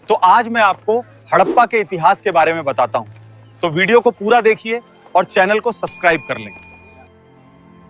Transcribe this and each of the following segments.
तो आज मैं आपको हड़प्पा के इतिहास के बारे में बताता हूं। तो वीडियो को पूरा देखिए और चैनल को सब्सक्राइब कर लें।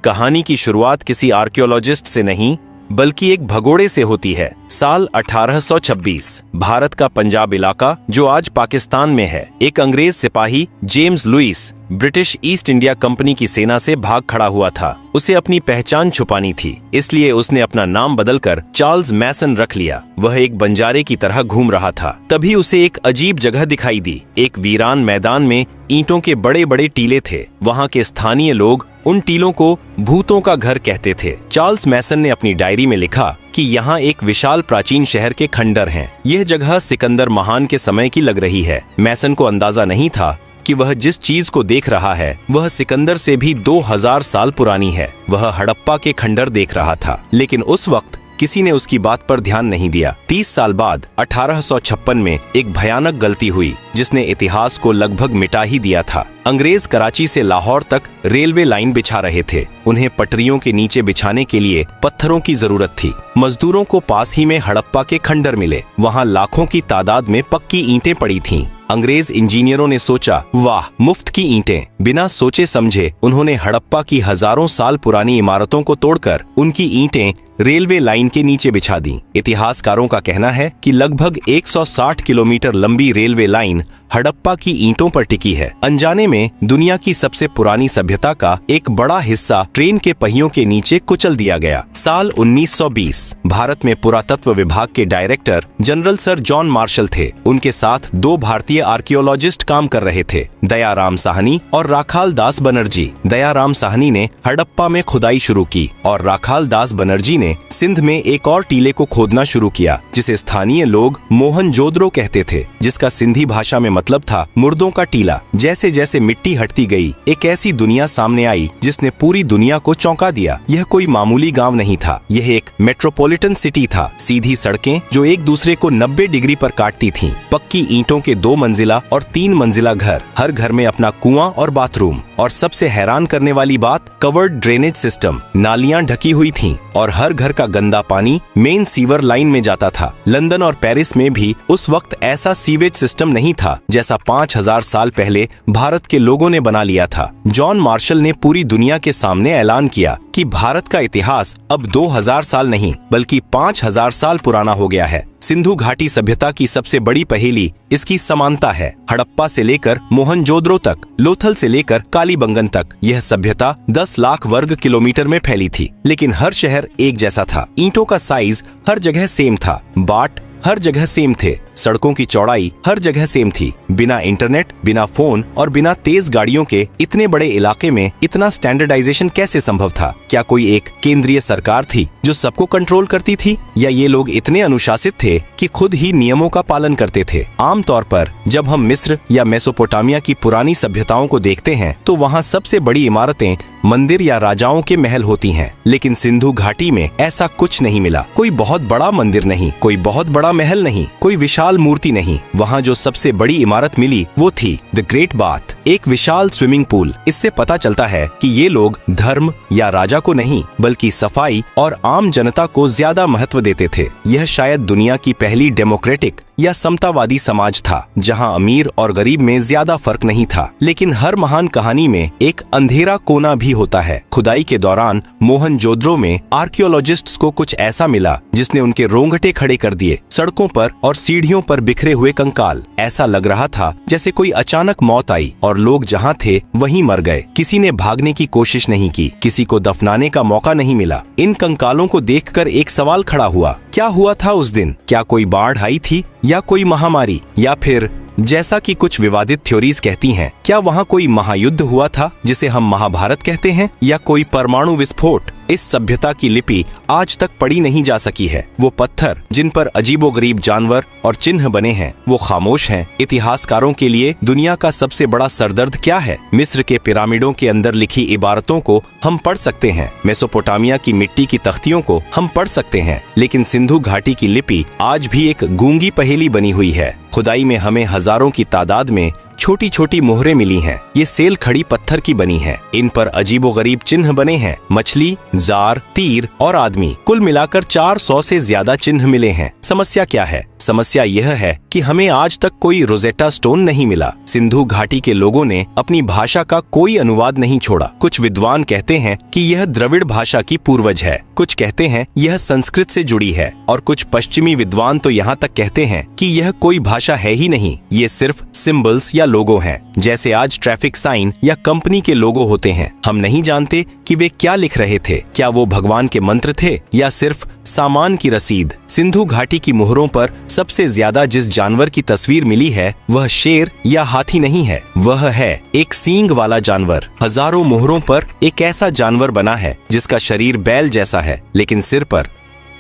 कहानी की शुरुआत किसी आर्कियोलॉजिस्ट से नहीं बल्कि एक भगोड़े से होती है। साल 1826 भारत का पंजाब इलाका जो आज पाकिस्तान में है, एक अंग्रेज सिपाही James Lewis British East India company की सेना से भाग खड़ा हुआ था। उसे अपनी पहचान छुपानी थी, इसलिए उसने अपना नाम बदलकर चार्ल्स मैसन रख लिया। वह एक बंजारे की तरह घूम रहा था। तभी उसे एक अजीब जगह दिखाई दी। एक वीरान मैदान में ईंटों के बड़े बड़े टीले थे। वहाँ के स्थानीय लोग उन टीलों को भूतों का घर कहते थे। चार्ल्स मैसन ने अपनी डायरी में लिखा कि यहाँ एक विशाल प्राचीन शहर के खंडर हैं। यह जगह सिकंदर महान के समय की लग रही है। मैसन को अंदाजा नहीं था कि वह जिस चीज को देख रहा है वह सिकंदर से भी 2000 साल पुरानी है। वह हड़प्पा के खंडर देख रहा था, लेकिन उस वक्त किसी ने उसकी बात पर ध्यान नहीं दिया। 30 साल बाद 1856 में एक भयानक गलती हुई जिसने इतिहास को लगभग मिटा ही दिया था। अंग्रेज कराची से लाहौर तक रेलवे लाइन बिछा रहे थे। उन्हें पटरियों के नीचे बिछाने के लिए पत्थरों की जरूरत थी। मजदूरों को पास ही में हड़प्पा के खंडर मिले। वहाँ लाखों की तादाद में पक्की ईंटें पड़ी थीं। अंग्रेज इंजीनियरों ने सोचा, वाह, मुफ्त की ईंटें। बिना सोचे समझे उन्होंने हड़प्पा की हजारों साल पुरानी इमारतों को तोड़कर उनकी ईंटें रेलवे लाइन के नीचे बिछा दी। इतिहासकारों का कहना है कि लगभग 160 किलोमीटर लंबी रेलवे लाइन हड़प्पा की ईंटों पर टिकी है। अनजाने में दुनिया की सबसे पुरानी सभ्यता का एक बड़ा हिस्सा ट्रेन के पहियों के नीचे कुचल दिया गया। साल 1920 भारत में पुरातत्व विभाग के director general sir John Marshall थे। उनके साथ 2 भारतीय आर्कियोलॉजिस्ट काम कर रहे थे, दयाराम साहनी और राखाल दास बनर्जी। दयाराम साहनी ने हड़प्पा में खुदाई शुरू की और राखाल दास बनर्जी ने सिंध में एक और टीले को खोदना शुरू किया जिसे स्थानीय लोग मोहनजोदड़ो कहते थे, जिसका सिंधी भाषा में मतलब था मुर्दों का टीला। जैसे जैसे मिट्टी हटती गई, एक ऐसी दुनिया सामने आई जिसने पूरी दुनिया को चौंका दिया। यह कोई मामूली गांव नहीं था, यह एक मेट्रोपॉलिटन सिटी था। सीधी सड़कें जो एक दूसरे को 90 डिग्री पर काटती थीं, पक्की ईंटों के 2 मंजिला और 3 मंजिला घर, हर घर में अपना कुआं और बाथरूम, और सबसे हैरान करने वाली बात, कवर्ड ड्रेनेज सिस्टम। नालियां ढकी हुई थीं और हर घर का गंदा पानी मेन सीवर लाइन में जाता था। लंदन और पेरिस में भी उस वक्त ऐसा सीवेज सिस्टम नहीं था जैसा 5000 साल पहले भारत के लोगों ने बना लिया था। जॉन मार्शल ने पूरी दुनिया के सामने ऐलान किया कि भारत का इतिहास अब 2000 साल नहीं बल्कि 5000 साल पुराना हो गया है। सिंधु घाटी सभ्यता की सबसे बड़ी पहेली इसकी समानता है। हड़प्पा से लेकर मोहनजोदड़ो तक, लोथल से लेकर कालीबंगन तक यह सभ्यता 10 लाख वर्ग किलोमीटर में फैली थी, लेकिन हर शहर एक जैसा था। ईंटों का साइज हर जगह सेम था, बाट हर जगह सेम थे, सड़कों की चौड़ाई हर जगह सेम थी। बिना इंटरनेट, बिना फोन और बिना तेज गाड़ियों के इतने बड़े इलाके में इतना स्टैंडर्डाइजेशन कैसे संभव था? क्या कोई एक केंद्रीय सरकार थी जो सबको कंट्रोल करती थी, या ये लोग इतने अनुशासित थे कि खुद ही नियमों का पालन करते थे? आमतौर पर जब हम मिस्र या मेसोपोटामिया की पुरानी सभ्यताओं को देखते हैं तो वहाँ सबसे बड़ी इमारतें मंदिर या राजाओं के महल होती हैं, लेकिन सिंधु घाटी में ऐसा कुछ नहीं मिला। कोई बहुत बड़ा मंदिर नहीं, कोई बहुत बड़ा महल नहीं, कोई विशाल मूर्ति नहीं। वहाँ जो सबसे बड़ी इमारत मिली वो थी द ग्रेट बाथ, एक विशाल स्विमिंग पूल। इससे पता चलता है कि ये लोग धर्म या राजा को नहीं बल्कि सफाई और आम जनता को ज्यादा महत्व देते थे। यह शायद दुनिया की पहली डेमोक्रेटिक या समतावादी समाज था जहां अमीर और गरीब में ज्यादा फर्क नहीं था। लेकिन हर महान कहानी में एक अंधेरा कोना भी होता है। खुदाई के दौरान मोहनजोदड़ो में आर्कियोलॉजिस्ट्स को कुछ ऐसा मिला जिसने उनके रोंगटे खड़े कर दिए। सड़कों पर और सीढ़ियों पर बिखरे हुए कंकाल। ऐसा लग रहा था जैसे कोई अचानक मौत आई और लोग जहां थे वहीं मर गए। किसी ने भागने की कोशिश नहीं की, किसी को दफनाने का मौका नहीं मिला। इन कंकालों को देखकर एक सवाल खड़ा हुआ, क्या हुआ था उस दिन? क्या कोई बाढ़ आई थी, या कोई महामारी, या फिर जैसा कि कुछ विवादित थ्योरीज कहती हैं, क्या वहाँ कोई महायुद्ध हुआ था जिसे हम महाभारत कहते हैं, या कोई परमाणु विस्फोट? इस सभ्यता की लिपि आज तक पढ़ी नहीं जा सकी है। वो पत्थर जिन पर अजीबोगरीब जानवर और चिन्ह बने हैं वो खामोश हैं। इतिहासकारों के लिए दुनिया का सबसे बड़ा सरदर्द क्या है? मिस्र के पिरामिडों के अंदर लिखी इबारतों को हम पढ़ सकते हैं, मेसोपोटामिया की मिट्टी की तख्तियों को हम पढ़ सकते हैं, लेकिन सिंधु घाटी की लिपि आज भी एक गूंगी पहेली बनी हुई है। खुदाई में हमें हजारों की तादाद में छोटी छोटी मोहरें मिली हैं। ये सेल खड़ी पत्थर की बनी हैं। इन पर अजीबोगरीब चिन्ह बने हैं, मछली, जार, तीर और आदमी। कुल मिलाकर 400 से ज्यादा चिन्ह मिले हैं। समस्या क्या है? समस्या यह है कि हमें आज तक कोई रोजेटा स्टोन नहीं मिला। सिंधु घाटी के लोगों ने अपनी भाषा का कोई अनुवाद नहीं छोड़ा। कुछ विद्वान कहते हैं कि यह द्रविड़ भाषा की पूर्वज है, कुछ कहते हैं यह संस्कृत से जुड़ी है, और कुछ पश्चिमी विद्वान तो यहाँ तक कहते हैं कि यह कोई भाषा है ही नहीं, ये सिर्फ सिंबल्स या लोगो हैं, जैसे आज ट्रैफिक साइन या कंपनी के लोगो होते हैं। हम नहीं जानते कि वे क्या लिख रहे थे, क्या वो भगवान के मंत्र थे या सिर्फ सामान की रसीद। सिंधु घाटी की मुहरों पर सबसे ज्यादा जिस जानवर की तस्वीर मिली है वह शेर या हाथी नहीं है, वह है एक सींग वाला जानवर। हजारों मुहरों पर एक ऐसा जानवर बना है जिसका शरीर बैल जैसा है, लेकिन सिर पर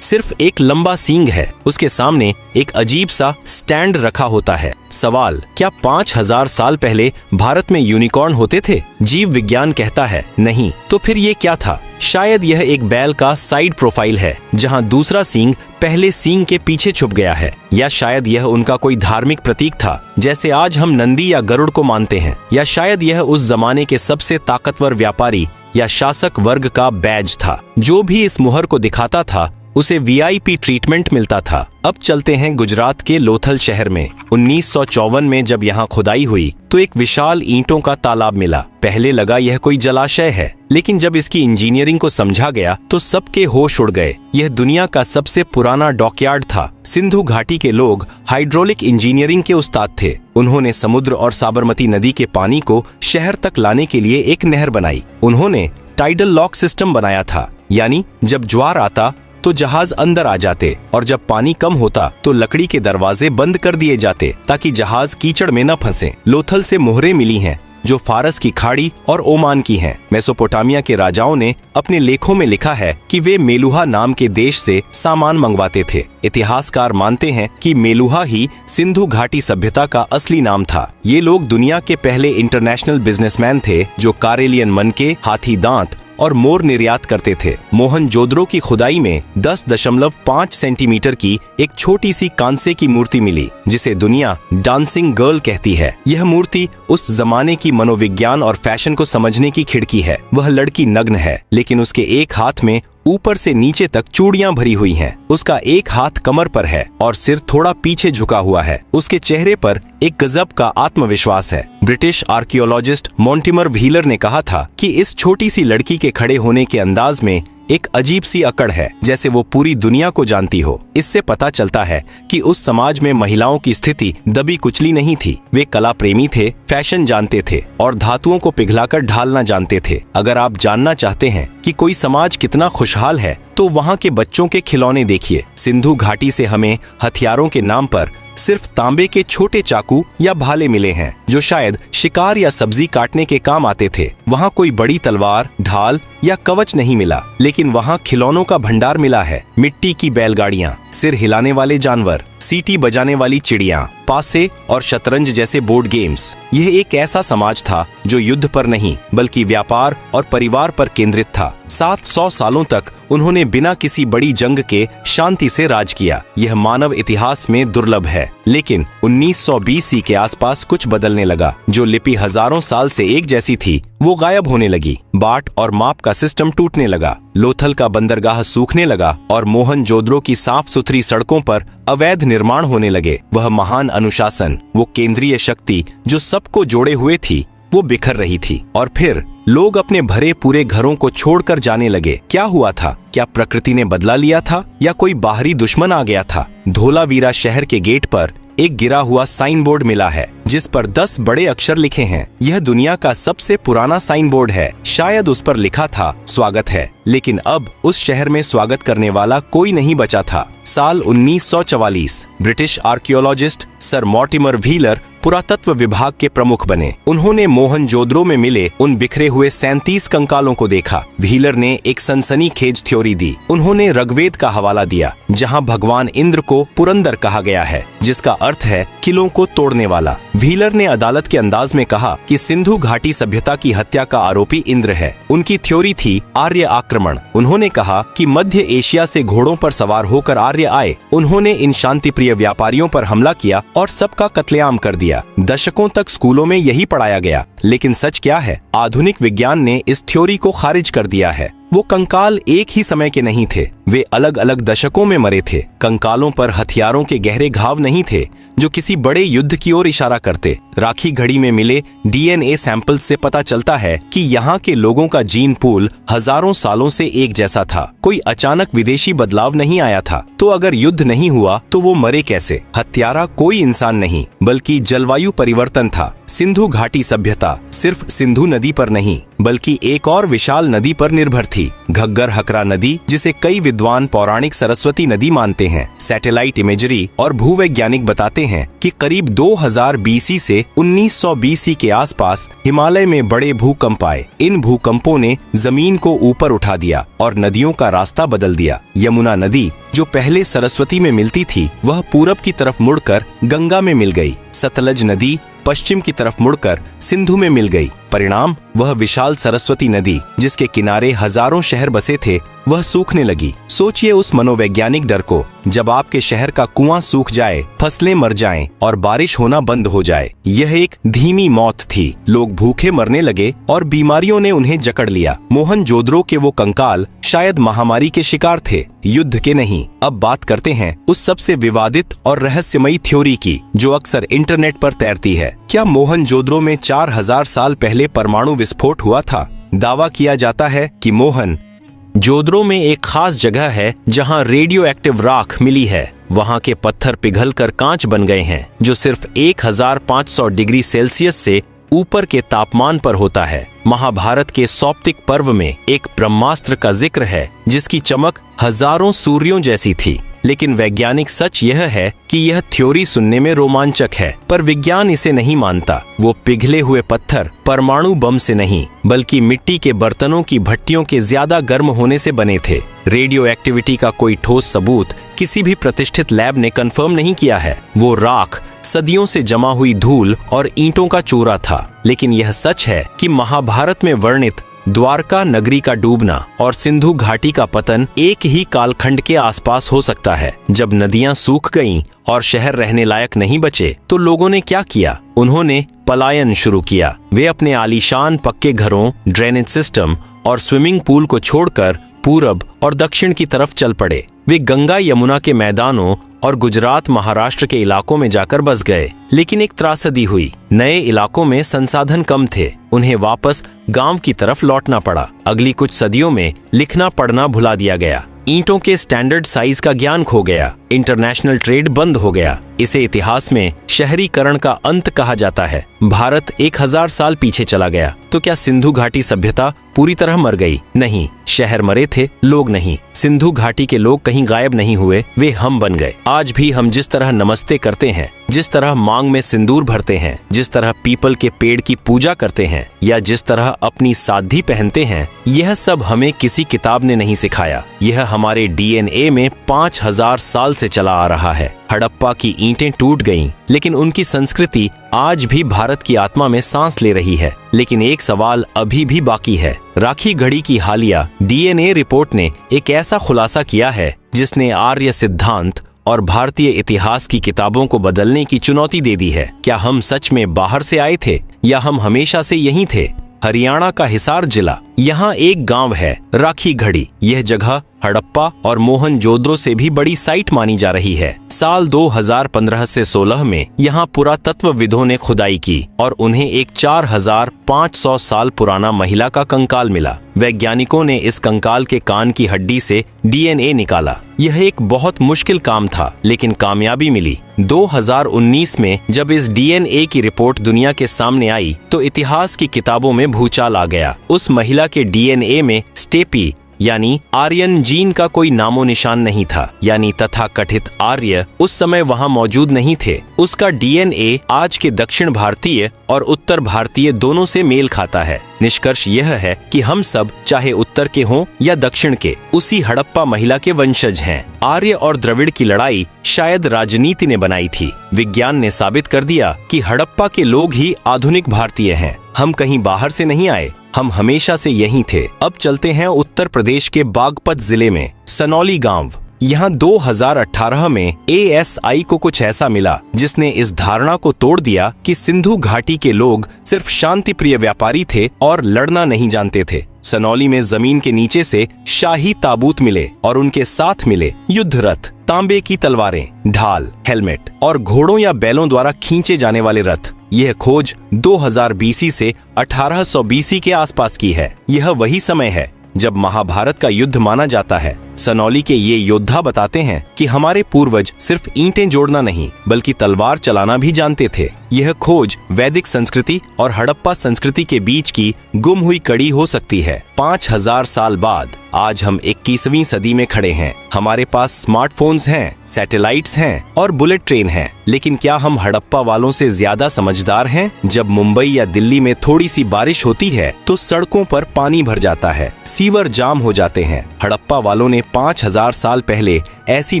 सिर्फ एक लंबा सींग है। उसके सामने एक अजीब सा स्टैंड रखा होता है। सवाल, क्या 5000 साल पहले भारत में यूनिकॉर्न होते थे? जीव विज्ञान कहता है नहीं। तो फिर ये क्या था? शायद यह एक बैल का साइड प्रोफाइल है जहां दूसरा सींग पहले सींग के पीछे छुप गया है, या शायद यह उनका कोई धार्मिक प्रतीक था जैसे आज हम नंदी या गरुड़ को मानते हैं, या शायद यह उस जमाने के सबसे ताकतवर व्यापारी या शासक वर्ग का बैज था। जो भी इस मुहर को दिखाता था उसे वीआईपी ट्रीटमेंट मिलता था। अब चलते हैं गुजरात के लोथल शहर में। 1954 में जब यहाँ खुदाई हुई तो एक विशाल ईंटों का तालाब मिला। पहले लगा यह कोई जलाशय है, लेकिन जब इसकी इंजीनियरिंग को समझा गया तो सबके होश उड़ गए। यह दुनिया का सबसे पुराना डॉकयार्ड था। सिंधु घाटी के लोग हाइड्रोलिक इंजीनियरिंग के उस्ताद थे। उन्होंने समुद्र और साबरमती नदी के पानी को शहर तक लाने के लिए एक नहर बनाई। उन्होंने टाइडल लॉक सिस्टम बनाया था, यानी जब ज्वार आता तो जहाज अंदर आ जाते और जब पानी कम होता तो लकड़ी के दरवाजे बंद कर दिए जाते ताकि जहाज कीचड़ में न फंसे। लोथल से मोहरें मिली हैं जो फारस की खाड़ी और ओमान की हैं। मेसोपोटामिया के राजाओं ने अपने लेखों में लिखा है कि वे मेलुहा नाम के देश से सामान मंगवाते थे। इतिहासकार मानते हैं कि मेलुहा ही सिंधु घाटी सभ्यता का असली नाम था। ये लोग दुनिया के पहले इंटरनेशनल बिजनेसमैन थे जो कारेलियन मनके, हाथी दांत और मोर निर्यात करते थे। मोहनजोदड़ो की खुदाई में 10.5 सेंटीमीटर की एक छोटी सी कांसे की मूर्ति मिली जिसे दुनिया डांसिंग गर्ल कहती है। यह मूर्ति उस जमाने की मनोविज्ञान और फैशन को समझने की खिड़की है। वह लड़की नग्न है, लेकिन उसके एक हाथ में ऊपर से नीचे तक चूड़ियां भरी हुई हैं। उसका एक हाथ कमर पर है और सिर थोड़ा पीछे झुका हुआ है। उसके चेहरे पर एक गजब का आत्मविश्वास है। ब्रिटिश आर्कियोलॉजिस्ट मॉन्टिमर व्हीलर ने कहा था कि इस छोटी सी लड़की के खड़े होने के अंदाज में एक अजीब सी अकड़ है, जैसे वो पूरी दुनिया को जानती हो। इससे पता चलता है कि उस समाज में महिलाओं की स्थिति दबी कुचली नहीं थी। वे कला प्रेमी थे, फैशन जानते थे और धातुओं को पिघलाकर ढालना जानते थे। अगर आप जानना चाहते हैं कि कोई समाज कितना खुशहाल है तो वहाँ के बच्चों के खिलौने देखिए। सिंधु घाटी से हमें हथियारों के नाम पर सिर्फ तांबे के छोटे चाकू या भाले मिले हैं जो शायद शिकार या सब्जी काटने के काम आते थे। वहाँ कोई बड़ी तलवार, ढाल या कवच नहीं मिला, लेकिन वहाँ खिलौनों का भंडार मिला है। मिट्टी की बैलगाड़ियां, सिर हिलाने वाले जानवर, सीटी बजाने वाली चिड़िया, पासे और शतरंज जैसे बोर्ड गेम्स। यह एक ऐसा समाज था जो युद्ध पर नहीं बल्कि व्यापार और परिवार पर केंद्रित था। 700 सालों तक उन्होंने बिना किसी बड़ी जंग के शांति से राज किया। यह मानव इतिहास में दुर्लभ है। लेकिन 1920 ईस्वी के आसपास कुछ बदलने लगा। जो लिपि हजारों साल से एक जैसी थी वो गायब होने लगी। बाट और माप का सिस्टम टूटने लगा। लोथल का बंदरगाह सूखने लगा और मोहनजोदड़ो की साफ सुथरी सड़कों पर अवैध निर्माण होने लगे। वह महान अनुशासन, वो केंद्रीय शक्ति जो सबको जोड़े हुए थी, वो बिखर रही थी। और फिर लोग अपने भरे पूरे घरों को छोड़कर जाने लगे। क्या हुआ था? क्या प्रकृति ने बदला लिया था या कोई बाहरी दुश्मन आ गया था? धोलावीरा शहर के गेट पर एक गिरा हुआ साइन बोर्ड मिला है जिस पर 10 बड़े अक्षर लिखे हैं। यह दुनिया का सबसे पुराना साइन बोर्ड है। शायद उस पर लिखा था स्वागत है, लेकिन अब उस शहर में स्वागत करने वाला कोई नहीं बचा था। साल 1944 British archaeologist sir Mortimer wheeler पुरातत्व विभाग के प्रमुख बने। उन्होंने मोहनजोदड़ो में मिले उन बिखरे हुए 37 कंकालों को देखा। व्हीलर ने एक सनसनीखेज थ्योरी दी। उन्होंने ऋग्वेद का हवाला दिया जहां भगवान इंद्र को पुरंदर कहा गया है, जिसका अर्थ है किलों को तोड़ने वाला। व्हीलर ने अदालत के अंदाज में कहा कि सिंधु घाटी सभ्यता की हत्या का आरोपी इंद्र है। उनकी थ्योरी थी आर्य आक्रमण। उन्होंने कहा कि मध्य एशिया से घोड़ों पर सवार होकर आर्य आए। उन्होंने इन शांतिप्रिय व्यापारियों पर हमला किया और सबका कत्लेआम कर दिया। दशकों तक स्कूलों में यही पढ़ाया गया, लेकिन सच क्या है? आधुनिक विज्ञान ने इस थ्योरी को खारिज कर दिया है। वो कंकाल एक ही समय के नहीं थे, वे अलग अलग दशकों में मरे थे। कंकालों पर हथियारों के गहरे घाव नहीं थे जो किसी बड़े युद्ध की ओर इशारा करते। राखी घड़ी में मिले डीएनए सैंपल से पता चलता है कि यहाँ के लोगों का जीन पूल हजारों सालों से एक जैसा था। कोई अचानक विदेशी बदलाव नहीं आया था। तो अगर युद्ध नहीं हुआ तो वो मरे कैसे? हत्यारा कोई इंसान नहीं बल्कि जलवायु परिवर्तन था। सिंधु घाटी सभ्यता सिर्फ सिंधु नदी पर नहीं बल्कि एक और विशाल नदी पर निर्भर थी, घग्गर हकरा नदी, जिसे कई विद्वान पौराणिक सरस्वती नदी मानते हैं। सैटेलाइट इमेजरी और भूवैज्ञानिक बताते हैं कि करीब 2000 बीसी से 1900 बीसी के आसपास हिमालय में बड़े भूकंप आए। इन भूकंपों ने जमीन को ऊपर उठा दिया और नदियों का रास्ता बदल दिया। यमुना नदी जो पहले सरस्वती में मिलती थी वह पूरब की तरफ मुड़कर गंगा में मिल गई। सतलज नदी पश्चिम की तरफ मुड़कर सिंधु में मिल गई। परिणाम, वह विशाल सरस्वती नदी जिसके किनारे हजारों शहर बसे थे वह सूखने लगी। सोचिए उस मनोवैज्ञानिक डर को, जब आपके शहर का कुआं सूख जाए, फसलें मर जाएं और बारिश होना बंद हो जाए। यह एक धीमी मौत थी। लोग भूखे मरने लगे और बीमारियों ने उन्हें जकड़ लिया। मोहनजोदड़ो के वो कंकाल शायद महामारी के शिकार थे, युद्ध के नहीं। अब बात करते हैं उस सबसे विवादित और रहस्यमयी थ्योरी की जो अक्सर इंटरनेट पर तैरती है। क्या मोहनजोदड़ो में 4000 साल पहले परमाणु विस्फोट हुआ था? दावा किया जाता है कि मोहनजोदड़ो में एक खास जगह है जहां रेडियो एक्टिव राख मिली है। वहां के पत्थर पिघलकर कांच बन गए हैं जो सिर्फ 1500 डिग्री सेल्सियस से ऊपर के तापमान पर होता है। महाभारत के सौप्तिक पर्व में एक ब्रह्मास्त्र का जिक्र है जिसकी चमक हजारों सूर्यों जैसी थी। लेकिन वैज्ञानिक सच यह है कि यह थ्योरी सुनने में रोमांचक है, पर विज्ञान इसे नहीं मानता। वो पिघले हुए पत्थर परमाणु बम से नहीं बल्कि मिट्टी के बर्तनों की भट्टियों के ज्यादा गर्म होने से बने थे। रेडियो एक्टिविटी का कोई ठोस सबूत किसी भी प्रतिष्ठित लैब ने कंफर्म नहीं किया है। वो राख सदियों से जमा हुई धूल और ईंटों का चूरा था। लेकिन यह सच है कि महाभारत में वर्णित द्वारका नगरी का डूबना और सिंधु घाटी का पतन एक ही कालखंड के आसपास हो सकता है। जब नदियां सूख गईं और शहर रहने लायक नहीं बचे तो लोगों ने क्या किया? उन्होंने पलायन शुरू किया। वे अपने आलीशान पक्के घरों, ड्रेनेज सिस्टम और स्विमिंग पूल को छोड़कर पूरब और दक्षिण की तरफ चल पड़े। वे गंगा यमुना के मैदानों और गुजरात महाराष्ट्र के इलाकों में जाकर बस गए। लेकिन एक त्रासदी हुई। नए इलाकों में संसाधन कम थे। उन्हें वापस गांव की तरफ लौटना पड़ा। अगली कुछ सदियों में लिखना पढ़ना भुला दिया गया। ईंटों के स्टैंडर्ड साइज का ज्ञान खो गया। इंटरनेशनल ट्रेड बंद हो गया। इसे इतिहास में शहरीकरण का अंत कहा जाता है। भारत 1000 साल पीछे चला गया। तो क्या सिंधु घाटी सभ्यता पूरी तरह मर गई? नहीं, शहर मरे थे, लोग नहीं। सिंधु घाटी के लोग कहीं गायब नहीं हुए, वे हम बन गए। आज भी हम जिस तरह नमस्ते करते हैं, जिस तरह मांग में सिंदूर भरते हैं, जिस तरह पीपल के पेड़ की पूजा करते हैं या जिस तरह अपनी साधी पहनते हैं, यह सब हमें किसी किताब ने नहीं सिखाया। यह हमारे डीएनए में 5000 साल से चला आ रहा है। हड़प्पा की ईंटें टूट गईं, लेकिन उनकी संस्कृति आज भी भारत की आत्मा में सांस ले रही है। लेकिन एक सवाल अभी भी बाकी है। राखी घड़ी की हालिया डीएनए रिपोर्ट ने एक ऐसा खुलासा किया है जिसने आर्य सिद्धांत और भारतीय इतिहास की किताबों को बदलने की चुनौती दे दी है। क्या हम सच में बाहर से आए थे या हम हमेशा से यहीं थे? हरियाणा का हिसार जिला, यहाँ एक गांव है राखी घड़ी। यह जगह हड़प्पा और मोहनजोदड़ो से भी बड़ी साइट मानी जा रही है। साल 2015 से 16 में यहाँ पुरातत्वविदों ने खुदाई की और उन्हें एक 4500 साल पुराना महिला का कंकाल मिला। वैज्ञानिकों ने इस कंकाल के कान की हड्डी से डीएनए निकाला। यह एक बहुत मुश्किल काम था, लेकिन कामयाबी मिली। 2019 में जब इस डीएनए की रिपोर्ट दुनिया के सामने आई तो इतिहास की किताबों में भूचाल आ गया। उस महिला के डीएनए में स्टेपी यानी आर्यन जीन का कोई नामो निशान नहीं था। यानी तथाकथित आर्य उस समय वहां मौजूद नहीं थे। उसका डीएनए आज के दक्षिण भारतीय और उत्तर भारतीय दोनों से मेल खाता है। निष्कर्ष यह है कि हम सब, चाहे उत्तर के हों या दक्षिण के, उसी हड़प्पा महिला के वंशज हैं। आर्य और द्रविड़ की लड़ाई शायद राजनीति ने बनाई थी। विज्ञान ने साबित कर दिया कि हड़प्पा के लोग ही आधुनिक भारतीय हैं। हम कहीं बाहर से नहीं आए, हम हमेशा से यहीं थे। अब चलते हैं उत्तर प्रदेश के बागपत जिले में सनौली गांव। यहाँ 2018 में ASI को कुछ ऐसा मिला जिसने इस धारणा को तोड़ दिया कि सिंधु घाटी के लोग सिर्फ शांतिप्रिय व्यापारी थे और लड़ना नहीं जानते थे। सनौली में जमीन के नीचे से शाही ताबूत मिले और उनके साथ मिले युद्ध रथ, तांबे की तलवारें, ढाल, हेलमेट और घोड़ों या बैलों द्वारा खींचे जाने वाले रथ। यह खोज 2000 BC से 1800 BC के आसपास की है। यह वही समय है जब महाभारत का युद्ध माना जाता है। सनौली के ये योद्धा बताते हैं कि हमारे पूर्वज सिर्फ ईंटें जोड़ना नहीं बल्कि तलवार चलाना भी जानते थे। यह खोज वैदिक संस्कृति और हड़प्पा संस्कृति के बीच की गुम हुई कड़ी हो सकती है। 5000 साल बाद आज हम 21वीं सदी में खड़े हैं। हमारे पास स्मार्टफोन्स हैं, सैटेलाइट्स हैं और बुलेट ट्रेन हैं, लेकिन क्या हम हड़प्पा वालों से ज्यादा समझदार हैं? जब मुंबई या दिल्ली में थोड़ी सी बारिश होती है तो सड़कों पर पानी भर जाता है, सीवर जाम हो जाते हैं। हड़प्पा वालों ने 5000 साल पहले ऐसी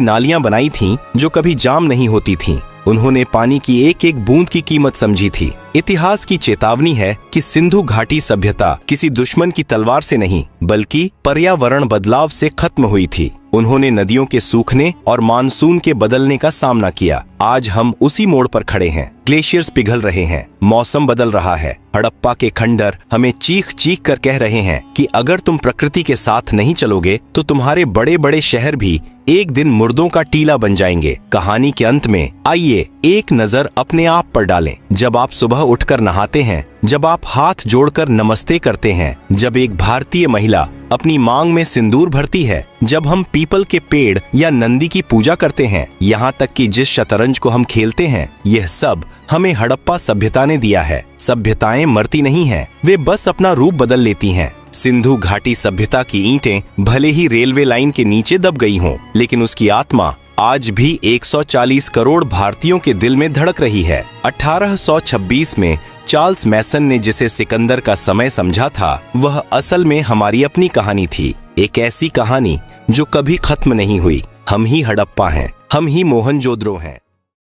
नालियां बनाई थीं जो कभी जाम नहीं होती थीं। उन्होंने पानी की एक एक बूंद की कीमत समझी थी। इतिहास की चेतावनी है कि सिंधु घाटी सभ्यता किसी दुश्मन की तलवार से नहीं बल्कि पर्यावरण बदलाव से खत्म हुई थी। उन्होंने नदियों के सूखने और मानसून के बदलने का सामना किया। आज हम उसी मोड़ पर खड़े हैं। ग्लेशियर्स पिघल रहे हैं, मौसम बदल रहा है। हड़प्पा के खंडर हमें चीख चीख कर कह रहे हैं कि अगर तुम प्रकृति के साथ नहीं चलोगे तो तुम्हारे बड़े बड़े शहर भी एक दिन मुर्दों का टीला बन जाएंगे। कहानी के अंत में आइए एक नजर अपने आप पर डालें। जब आप सुबह उठकर नहाते हैं, जब आप हाथ जोड़कर नमस्ते करते हैं, जब एक भारतीय महिला अपनी मांग में सिंदूर भरती है, जब हम पीपल के पेड़ या नंदी की पूजा करते हैं, यहाँ तक कि जिस शतरंज को हम खेलते हैं, यह सब हमें हड़प्पा सभ्यता ने दिया है। सभ्यताएं मरती नहीं हैं, वे बस अपना रूप बदल लेती हैं। सिंधु घाटी सभ्यता की ईंटें भले ही रेलवे लाइन के नीचे दब गई हों, लेकिन उसकी आत्मा आज भी 140 करोड़ भारतीयों के दिल में धड़क रही है। 1826 में चार्ल्स मैसन ने जिसे सिकंदर का समय समझा था, वह असल में हमारी अपनी कहानी थी। एक ऐसी कहानी जो कभी खत्म नहीं हुई। हम ही हड़प्पा हैं, हम ही मोहनजोदड़ो हैं।